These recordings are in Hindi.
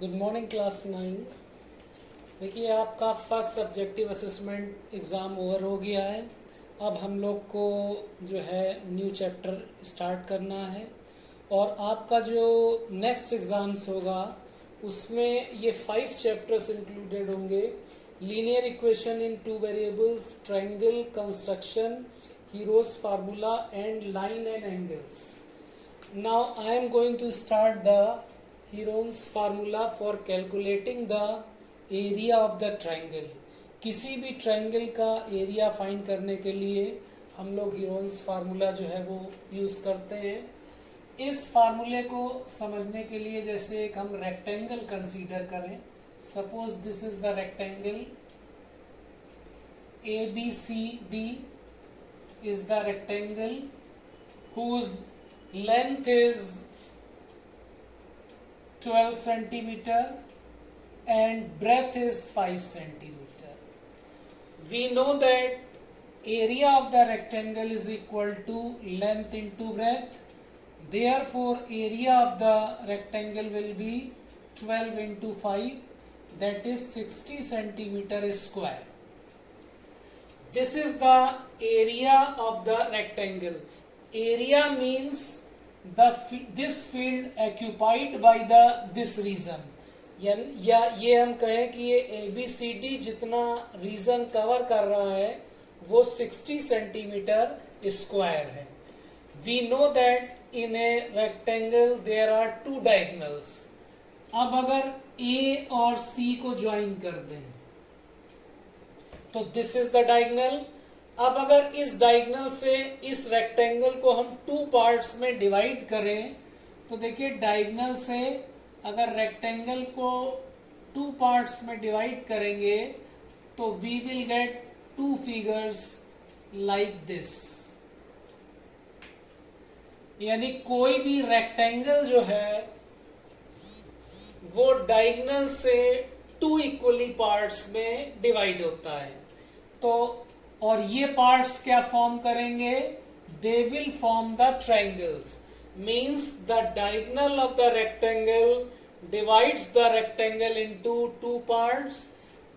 Good morning class 9। देखिए आपका first subjective assessment exam over हो गया है। अब हम लोग को जो है न्यू चैप्टर स्टार्ट करना है और आपका जो नेक्स्ट एग्ज़ाम्स होगा उसमें ये 5 चैप्टर्स इंक्लूडेड होंगे। Linear equation in 2 variables, triangle construction, heroes formula and line and angles. Now I am going to start the Heron's formula for calculating the area of the triangle। किसी भी ट्रायंगल का एरिया फाइंड करने के लिए हम लोग हीरोन्स फार्मूला जो है वो यूज़ करते हैं। इस फार्मूले को समझने के लिए जैसे एक हम रेक्टेंगल कंसीडर करें। Suppose this is the rectangle ABCD is the rectangle whose length is 12 centimeter and breadth is 5 centimeter. We know that area of the rectangle is equal to length into breadth. Therefore, area of the rectangle will be 12 into 5, that is 60 centimeter square. This is the area of the rectangle. Area means this field occupied by this region। या ये हम कहें कि ये ABCD जितना रीजन कवर कर रहा है वो 60 सेंटीमीटर स्क्वायर है। We know that in a rectangle there are 2 diagonals। अब अगर A और C को ज्वाइन कर दें तो दिस इज द डायगोनल। अब अगर इस डायगोनल से इस रेक्टेंगल को हम 2 पार्ट्स में डिवाइड करें तो देखिए डायगोनल से अगर रेक्टेंगल को 2 पार्ट्स में डिवाइड करेंगे तो we will get 2 figures like this. यानी कोई भी रेक्टेंगल जो है वो डायगोनल से 2 इक्वली पार्ट्स में डिवाइड होता है। तो और ये पार्ट्स क्या फॉर्म करेंगे? They will form the triangles. Means the diagonal of the rectangle divides the rectangle into 2 parts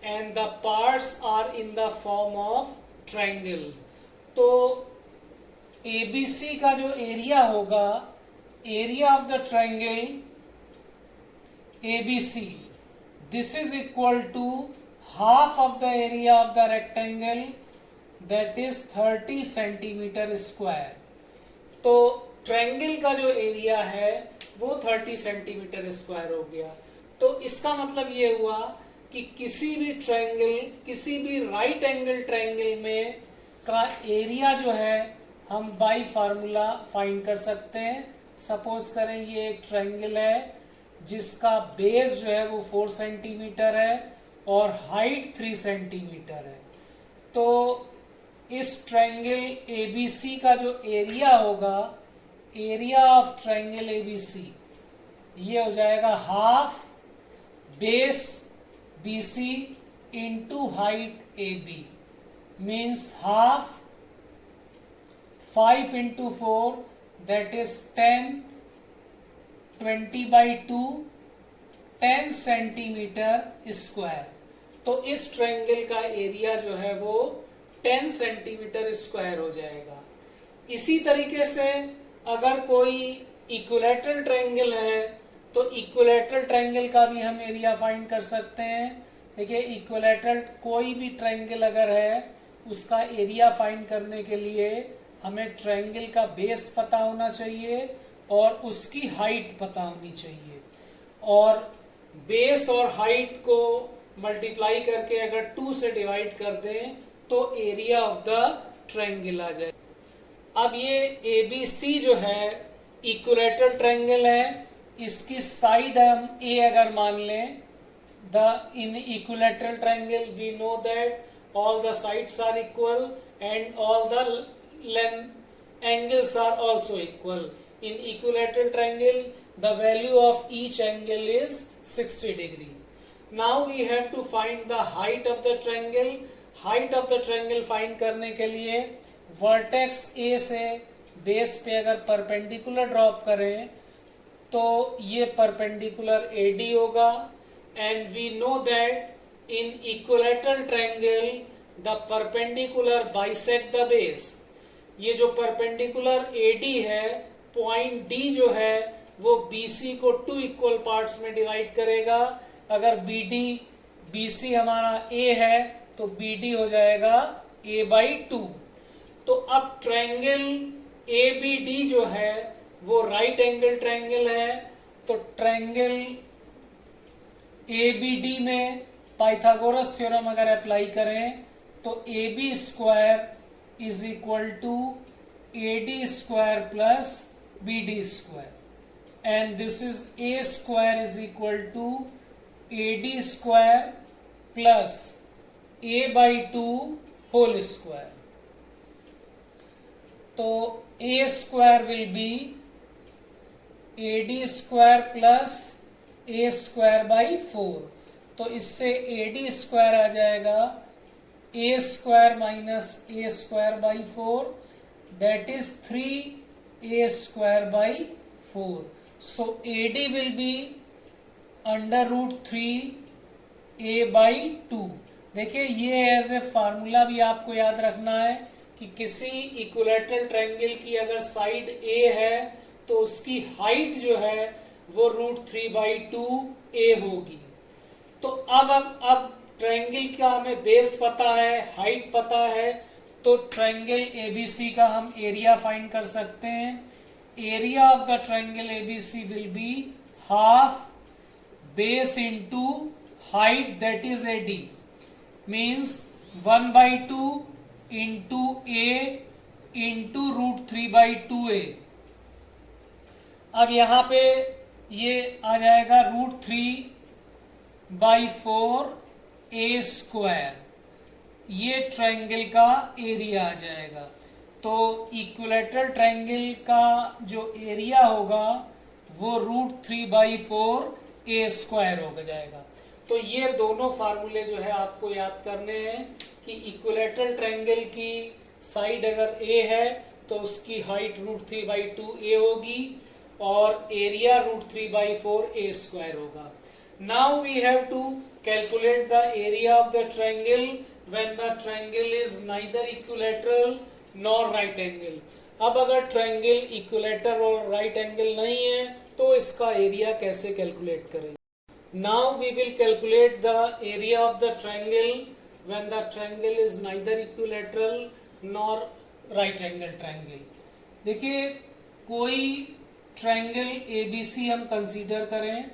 and the parts are in the form of triangle. तो ABC का जो एरिया होगा, area of the triangle ABC, this is equal to half of the area of the rectangle, that is 30 centimeter square। तो ट्रायंगल का जो एरिया है वो 30 सेंटीमीटर स्क्वायर हो गया। तो इसका मतलब ये हुआ कि किसी भी ट्रायंगल, किसी भी राइट एंगल ट्रायंगल में का एरिया जो है हम बाय फार्मूला फाइंड कर सकते हैं। सपोज करें ये एक ट्रायंगल है जिसका बेस जो है वो 4 सेंटीमीटर है और हाइट 3 सेंटीमीटर है। तो इस ट्रायंगल ABC का जो एरिया होगा, एरिया ऑफ ट्रायंगल ABC, ये हो जाएगा half base BC into height AB, means half 5 into 4, that is 10, 20/2, 10 centimetre square. तो इस ट्रायंगल का एरिया जो है वो 10 सेंटीमीटर स्क्वायर हो जाएगा। इसी तरीके से अगर कोई इक्विलैटरल ट्रायंगल है तो इक्विलैटरल ट्रायंगल का भी हम एरिया फाइंड कर सकते हैं। देखिए इक्विलैटरल कोई भी ट्रायंगल अगर है उसका एरिया फाइंड करने के लिए हमें ट्रायंगल का बेस पता होना चाहिए और उसकी हाइट पता होनी चाहिए, और बेस और हाइट को मल्टीप्लाई करके अगर 2 से डिवाइड कर दें तो एरिया ऑफ द ट्रायंगल आ जाए। अब ये ABC जो है इक्विलैटरल ट्रायंगल है, इसकी साइड हम A अगर मान लें, the in equilateral triangle we know that all the sides are equal and all the length angles are also equal. In equilateral triangle, the value of each angle is 60 degree. Now we have to find the height of the triangle. Height of the triangle find करने के लिए vertex A से बेस पे अगर परपेंडिकुलर ड्रॉप करें तो ये परपेंडिकुलर AD होगा। And we know that in equilateral triangle the perpendicular bisect the base. ये जो परपेंडिकुलर AD है, पॉइंट D जो है वो BC को 2 इक्वल पार्ट्स में डिवाइड करेगा। अगर BC हमारा A है तो BD हो जाएगा A/2। तो अब ट्रायंगल ABD जो है वो राइट एंगल ट्रायंगल है। तो ट्रायंगल ABD में पाइथागोरस थ्योरम अगर अप्लाई करें तो AB square is equal to AD square plus BD square and this is A square is equal to AD square plus A/2 whole square. तो A square will be AD square plus A square by 4। तो इससे AD स्क्वायर आ जाएगा A square minus A square by 4, that is 3A square by 4। So AD will be √3A/2। देखिए ये एज ए फार्मूला भी आपको याद रखना है कि किसी इक्विलैटरल ट्रायंगल की अगर साइड A है तो उसकी हाइट जो है वो √3/2A होगी। तो अब ट्रायंगल का हमें बेस पता है, हाइट पता है, तो ट्रायंगल ABC का हम एरिया फाइंड कर सकते हैं। Area of the triangle ABC will be half base into height, that is AD, means 1/2 into A into √3/2A। अब यहाँ पे ये आ जाएगा √3/4A स्क्वायर, ये ट्रायंगल का एरिया आ जाएगा। तो इक्विलैटरल ट्रायंगल का जो एरिया होगा वो √3/4A स्क्वायर हो जाएगा। तो ये दोनों फार्मूले जो है आपको याद करने हैं कि इक्विलैटरल ट्रायंगल की साइड अगर A है तो उसकी हाइट √3/2A होगी और एरिया √3/4A स्क्वायर होगा। Now we have to calculate the area of the triangle when the triangle is neither equilateral nor right angle. अब अगर ट्रायंगल इक्विलैटरल और राइट एंगल नहीं है तो इसका एरिया कैसे कैलकुलेट करें। Now we will calculate the area of the triangle when the triangle is neither equilateral nor right angle triangle. देखिए कोई ट्रायंगल ABC हम कंसीडर करें।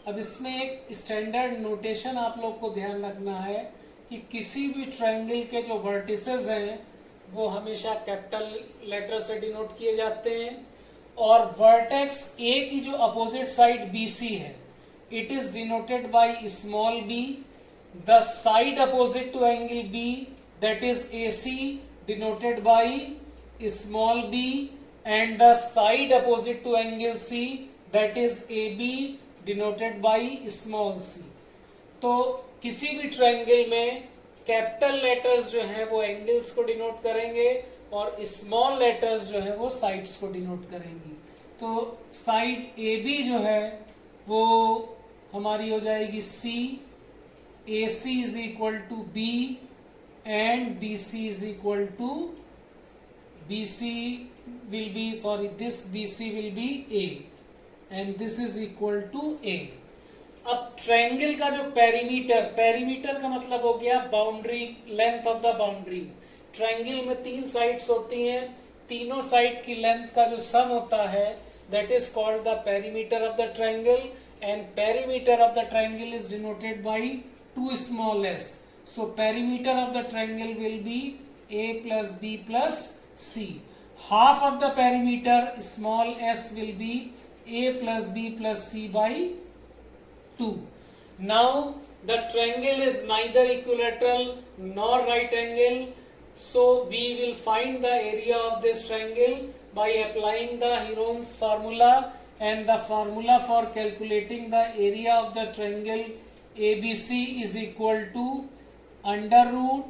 अब इसमें एक स्टैंडर्ड नोटेशन आप लोग को ध्यान रखना है कि किसी भी ट्रायंगल के जो वर्टिसेस हैं वो हमेशा कैपिटल लेटर से डिनोट किए जाते हैं और वर्टेक्स A की जो अपोजिट साइड BC है it is denoted by small b। The side opposite to angle B that is AC denoted by small b and the side opposite to angle C that is AB denoted by small c। तो किसी भी ट्रायंगल में कैपिटल लेटर्स जो हैं वो एंगल्स को डिनोट करेंगे और स्मॉल लेटर्स जो है वो साइड्स को डिनोट करेंगी। तो साइड AB जो है वो हमारी हो जाएगी C, AC is equal to B and BC is equal to this BC will be A and this is equal to A। अब ट्रायंगल का जो पेरीमीटर का मतलब हो गया boundary, length of the boundary. Triangle में 3 साइड्स होती हैं, तीनों साइड की लेंथ का जो सम होता है that is called the perimeter of the triangle and perimeter of the triangle is denoted bye 2 small s। So perimeter of the triangle will be A plus B plus C। Half of the perimeter small s will be A plus B plus C by 2. Now the triangle is neither equilateral nor right angle, so we will find the area of this triangle by applying the Heron's formula, and the formula for calculating the area of the triangle ABC is equal to under root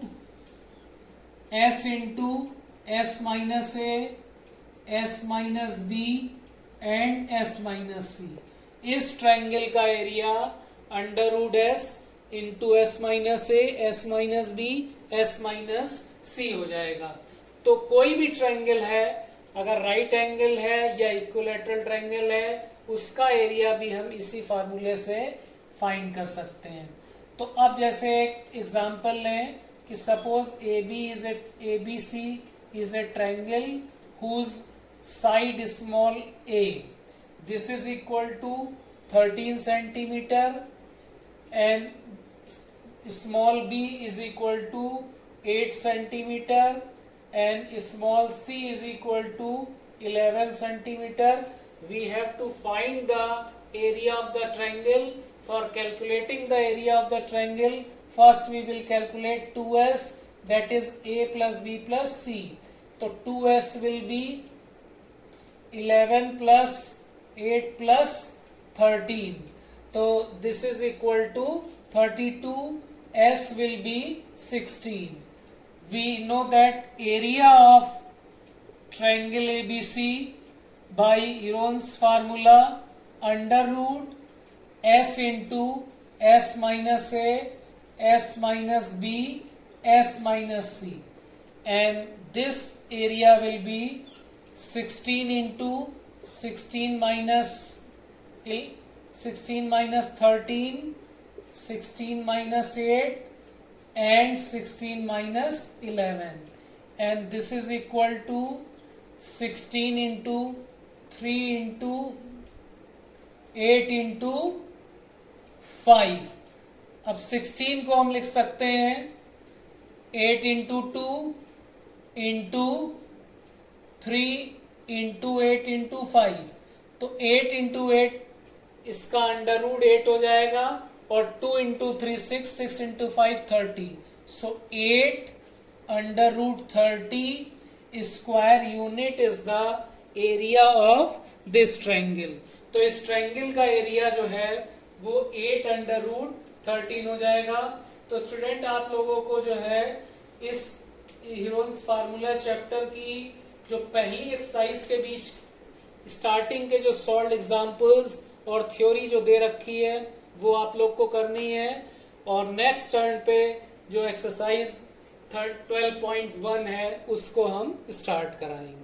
s into s minus A, s minus B and S minus C. इस ट्राइंगल का area under root S into S minus A, S minus B, S minus C हो जाएगा। तो कोई भी ट्राइंगल है, अगर राइट एंगल है या इक्विलैटरल ट्राइंगल है, उसका एरिया भी हम इसी फार्मूले से फाइंड कर सकते हैं। तो अब जैसे एक एग्जांपल लें कि suppose A B C is a triangle whose side small a, this is equal to 13 centimeter and small b is equal to 8 centimeter and small c is equal to 11 centimeter. We have to find the area of the triangle. For calculating the area of the triangle, first we will calculate 2s, that is a plus b plus c. So 2s will be 11 plus 8 plus 13. So this is equal to 32. S will be 16. We know that area of triangle ABC by Heron's formula under root S into S minus A, S minus B, S minus C, and this area will be 16 into 16 minus 13, 16 minus 8 and 16 minus 11, and this is equal to 16 into 3 into 8 into 5. अब 16 को हम लिख सकते हैं 8 इंटू 2 इंटू 3 इंटू 8 इंटू 5। तो 8 इंटू 8 इसका अंडर रूट 8 हो जाएगा, और 2 into 3 6, 6 into 5 30। So 8 under root 30 square unit is the area of this triangle. तो इस ट्राइंगल का एरिया जो है वो 8 अंडर रूट 13 हो जाएगा। तो स्टूडेंट आप लोगों को जो है इस हीरोन्स फार्मूला चैप्टर की जो पहली एक्सरसाइज के बीच स्टार्टिंग के जो सॉल्व एग्जांपल्स और थ्योरी जो दे रखी है वो आप लोग को करनी है, और नेक्स्ट टर्न पे जो एक्सरसाइज 12.1 है उसको हम स्टार्ट कराएंगे।